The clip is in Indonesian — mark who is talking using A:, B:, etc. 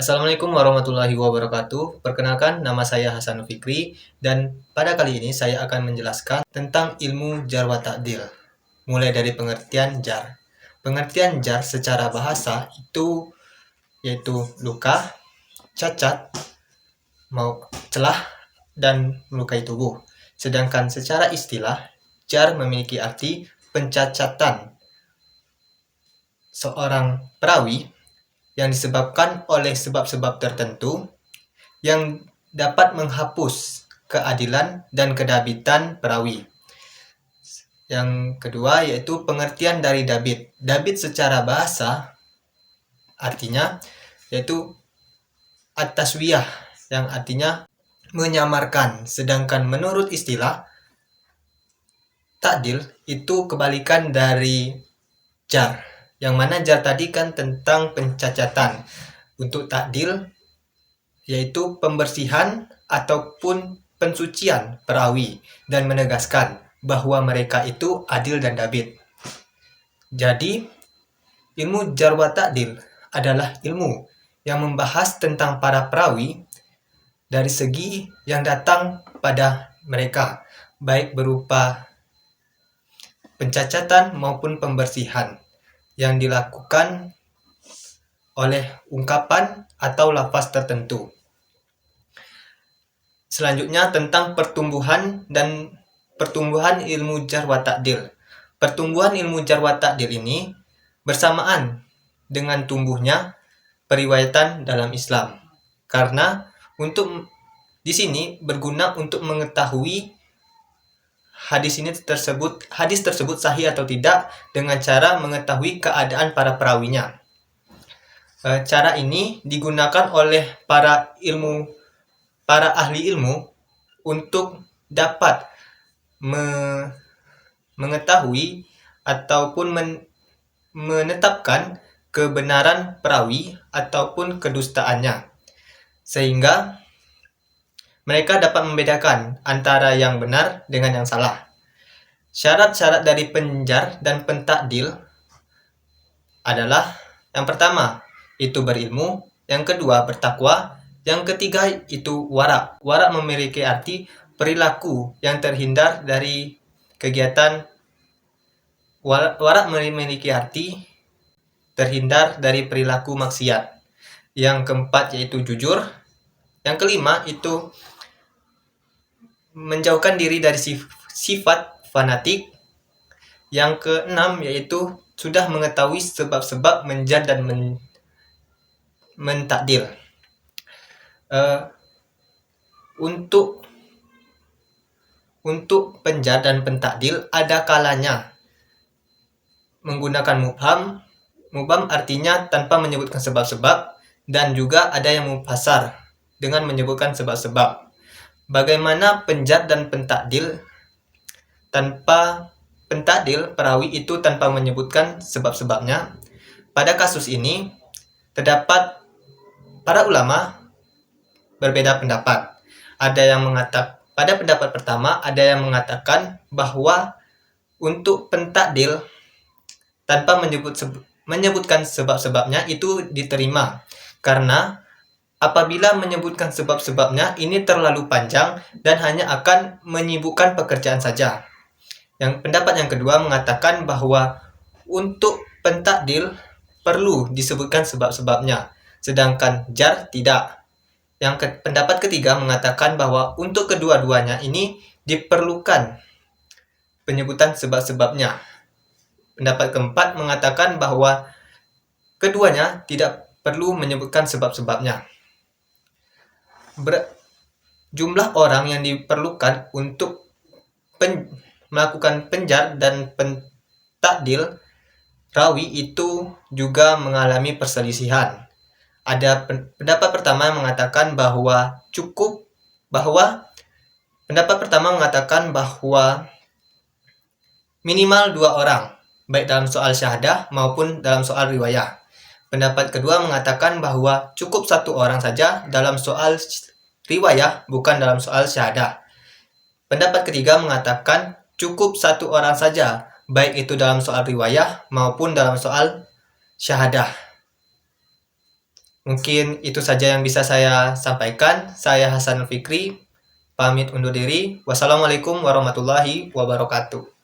A: Assalamualaikum warahmatullahi wabarakatuh. Perkenalkan, nama saya Hasan Fikri dan pada kali ini saya akan menjelaskan tentang ilmu jar wa ta'dil. Mulai dari pengertian jar. Pengertian jar secara bahasa itu yaitu luka, cacat, mau celah dan melukai tubuh. Sedangkan secara istilah, jar memiliki arti pencacatan seorang perawi yang disebabkan oleh sebab-sebab tertentu yang dapat menghapus keadilan dan kedabitan perawi. Yang kedua yaitu pengertian dari dabit. Dabit secara bahasa artinya yaitu at-taswiyah, yang artinya menyamarkan. Sedangkan menurut istilah ta'dil itu kebalikan dari jar. Yang mana jar tadi kan tentang pencacatan. Untuk ta'dil yaitu pembersihan ataupun pensucian perawi dan menegaskan bahwa mereka itu adil dan dabit. Jadi, ilmu jar wa ta'dil adalah ilmu yang membahas tentang para perawi dari segi yang datang pada mereka, baik berupa pencacatan maupun pembersihan yang dilakukan oleh ungkapan atau lafaz tertentu. Selanjutnya tentang pertumbuhan ilmu jar wa ta'dil. Pertumbuhan ilmu jar wa ta'dil ini bersamaan dengan tumbuhnya periwayatan dalam Islam. Karena di sini berguna untuk mengetahui hadis tersebut sahih atau tidak dengan cara mengetahui keadaan para perawinya. Cara ini digunakan oleh para ahli ilmu untuk dapat mengetahui ataupun menetapkan kebenaran perawi ataupun kedustaannya, sehingga mereka dapat membedakan antara yang benar dengan yang salah. Syarat-syarat dari penjar dan pentakdil adalah yang pertama itu berilmu, yang kedua bertakwa, yang ketiga itu wara'. Wara' memiliki arti perilaku yang terhindar dari kegiatan. Wara' memiliki arti terhindar dari perilaku maksiat. Yang keempat yaitu jujur. Yang kelima itu menjauhkan diri dari sifat fanatik. Yang keenam yaitu sudah mengetahui sebab-sebab menjar dan mentakdil. Untuk penjar dan pentakdil ada kalanya menggunakan mubham. Mubham artinya tanpa menyebutkan sebab-sebab, dan juga ada yang mufassar dengan menyebutkan sebab-sebab. Bagaimana penjar dan pentakdil? Tanpa pentakdil perawi itu tanpa menyebutkan sebab-sebabnya. Pada kasus ini terdapat para ulama berbeda pendapat. Pada pendapat pertama ada yang mengatakan bahwa untuk pentakdil tanpa menyebutkan sebab-sebabnya itu diterima, karena apabila menyebutkan sebab-sebabnya ini terlalu panjang dan hanya akan menyibukkan pekerjaan saja. Yang pendapat yang kedua mengatakan bahwa untuk pentakdil perlu disebutkan sebab-sebabnya, sedangkan jar tidak. Yang pendapat ketiga mengatakan bahwa untuk kedua-duanya ini diperlukan penyebutan sebab-sebabnya. Pendapat keempat mengatakan bahwa keduanya tidak perlu menyebutkan sebab-sebabnya. Jumlah orang yang diperlukan untuk melakukan penjar dan pentakdil rawi itu juga mengalami perselisihan. Ada pendapat pertama mengatakan bahwa minimal 2 orang, baik dalam soal syahadah maupun dalam soal riwayah. Pendapat kedua mengatakan bahwa cukup 1 orang saja dalam soal riwayah, bukan dalam soal syahadah. Pendapat ketiga mengatakan cukup 1 orang saja, baik itu dalam soal riwayah maupun dalam soal syahadah. Mungkin itu saja yang bisa saya sampaikan. Saya Hasanul Fikri, pamit undur diri. Wassalamualaikum warahmatullahi wabarakatuh.